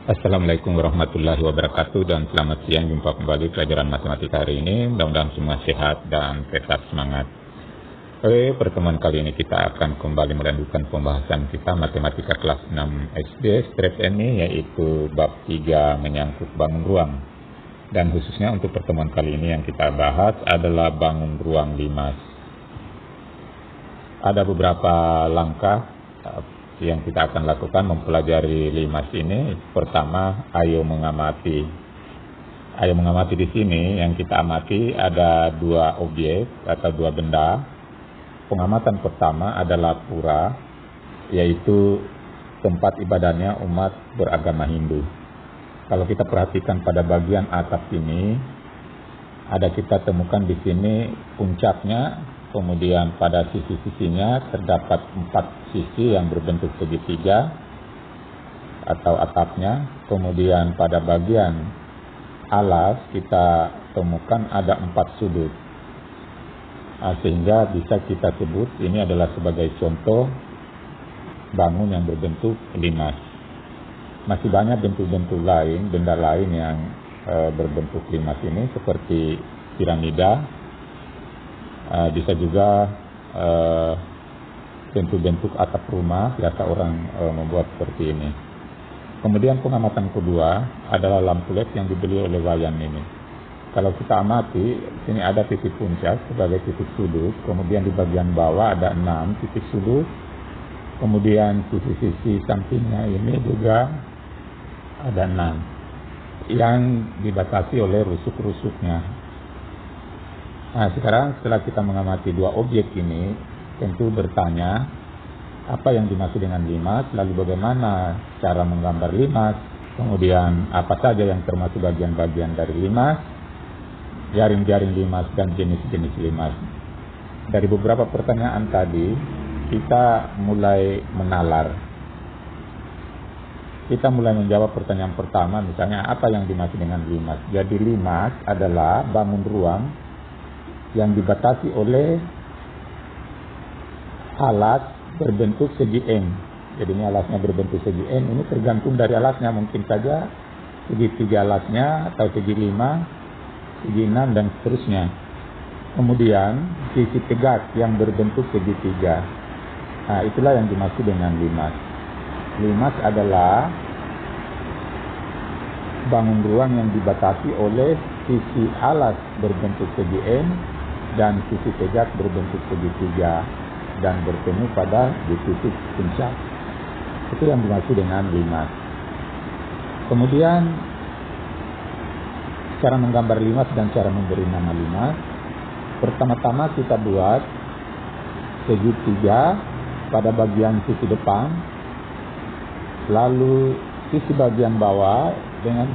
Assalamualaikum warahmatullahi wabarakatuh dan selamat siang. Jumpa kembali pelajaran matematika hari ini. Mudah-mudahan semua sehat dan tetap semangat. Oke, pertemuan kali ini kita akan kembali melanjutkan pembahasan kita matematika kelas 6 SD strip ini, yaitu bab 3 menyangkut bangun ruang. Dan khususnya untuk pertemuan kali ini yang kita bahas adalah bangun ruang limas. Ada beberapa langkah yang kita akan lakukan mempelajari limas ini. Pertama, ayo mengamati. Ayo mengamati di sini yang kita amati ada dua objek atau dua benda. Pengamatan pertama adalah pura, yaitu tempat ibadahnya umat beragama Hindu. Kalau kita perhatikan pada bagian atap ini, ada kita temukan di sini puncaknya. Kemudian pada sisi-sisinya terdapat 4 sisi yang berbentuk segitiga atau atapnya. Kemudian pada bagian alas kita temukan ada 4 sudut. Sehingga bisa kita sebut ini adalah sebagai contoh bangun yang berbentuk limas. Masih banyak bentuk-bentuk lain, benda lain yang berbentuk limas ini seperti piramida. Bisa juga bentuk-bentuk atap rumah, biasa orang membuat seperti ini. Kemudian pengamatan kedua adalah lampu LED yang dibeli oleh Wayan ini. Kalau kita amati, sini ada titik puncak sebagai titik sudut, kemudian di bagian bawah ada 6 titik sudut, kemudian sisi-sisi sampingnya ini juga ada 6 yang dibatasi oleh rusuk-rusuknya. Nah, sekarang setelah kita mengamati dua objek ini, tentu bertanya apa yang dimaksud dengan limas, lalu bagaimana cara menggambar limas, kemudian apa saja yang termasuk bagian-bagian dari limas, jaring-jaring limas, dan jenis-jenis limas. Dari beberapa pertanyaan tadi, kita mulai menalar. Kita mulai menjawab pertanyaan pertama, misalnya apa yang dimaksud dengan limas. Jadi limas adalah bangun ruang yang dibatasi oleh alas berbentuk segi M. Jadi ini alasnya berbentuk segi M. Ini tergantung dari alasnya, mungkin saja segitiga alasnya atau segi 5, segi 6 dan seterusnya. Kemudian sisi tegak yang berbentuk segitiga. Nah, itulah yang dimaksud dengan limas. Limas adalah bangun ruang yang dibatasi oleh sisi alas berbentuk segi M dan sisi tegak berbentuk segitiga dan bertemu pada di titik puncak. Itu yang dimaksud dengan limas. Kemudian cara menggambar limas dan cara memberi nama limas. Pertama-tama kita buat segitiga pada bagian sisi depan, lalu sisi bagian bawah dengan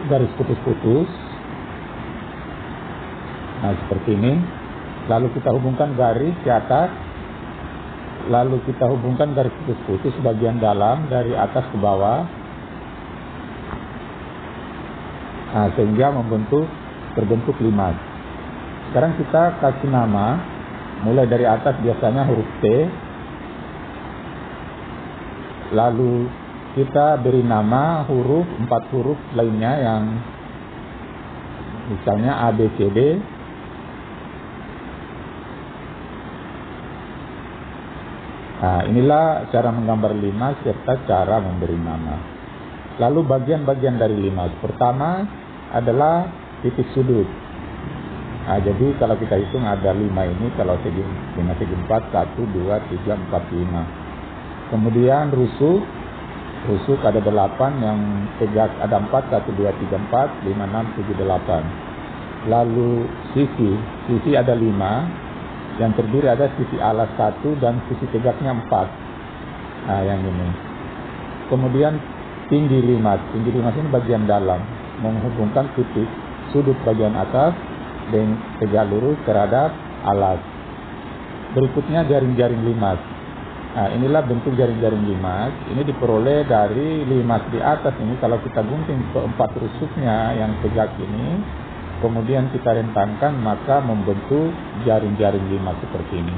garis putus-putus. Nah, seperti ini. Lalu kita hubungkan garis di atas, lalu kita hubungkan garis putus-putus bagian dalam dari atas ke bawah. Nah, sehingga terbentuk limas. Sekarang kita kasih nama, mulai dari atas biasanya huruf T, lalu kita beri nama 4 huruf lainnya yang misalnya A, B, C, D. Nah, inilah cara menggambar limas serta cara memberi nama. Lalu bagian-bagian dari limas. Pertama adalah titik sudut. Nah, jadi kalau kita hitung ada 5 ini, kalau segi 5 segi 4, 1, 2, 3, 4, 5. Kemudian rusuk ada 8, yang tegak ada 4, 1, 2, 3, 4, 5, 6, 7, 8. Lalu sisi ada 5, yang terdiri ada sisi alas 1 dan sisi tegaknya 4. Nah, yang ini. Kemudian tinggi limas ini bagian dalam, menghubungkan titik sudut bagian atas dan tegak lurus terhadap alas. Berikutnya jaring-jaring limas. Nah, inilah bentuk jaring-jaring limas. Ini diperoleh dari limas di atas ini. Kalau kita gunting ke 4 rusuknya yang tegak ini, kemudian kita rentangkan, maka membentuk jaring-jaring limas seperti ini.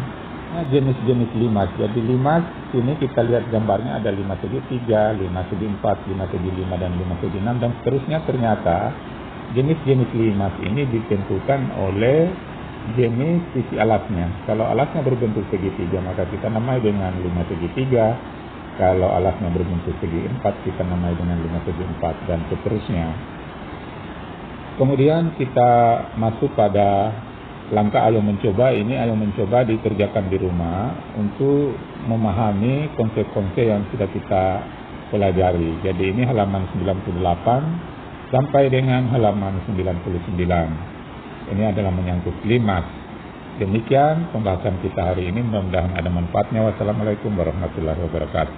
jenis-jenis limas. Jadi limas ini kita lihat gambarnya ada 5 segi 3, 5 segi 4, 5 segi 5 dan 5 segi 6 dan seterusnya. Ternyata jenis-jenis limas ini ditentukan oleh jenis sisi alasnya. Kalau alasnya berbentuk segitiga maka kita namai dengan 5 segi 3. Kalau alasnya berbentuk segi 4 kita namai dengan 5 segi 4 dan seterusnya. Kemudian kita masuk pada langkah ayo mencoba. Ini ayo mencoba dikerjakan di rumah untuk memahami konsep-konsep yang sudah kita pelajari. Jadi ini halaman 98 sampai dengan halaman 99. Ini adalah menyangkut limas. Demikian pembahasan kita hari ini, mudah-mudahan ada manfaatnya. Wassalamualaikum warahmatullahi wabarakatuh.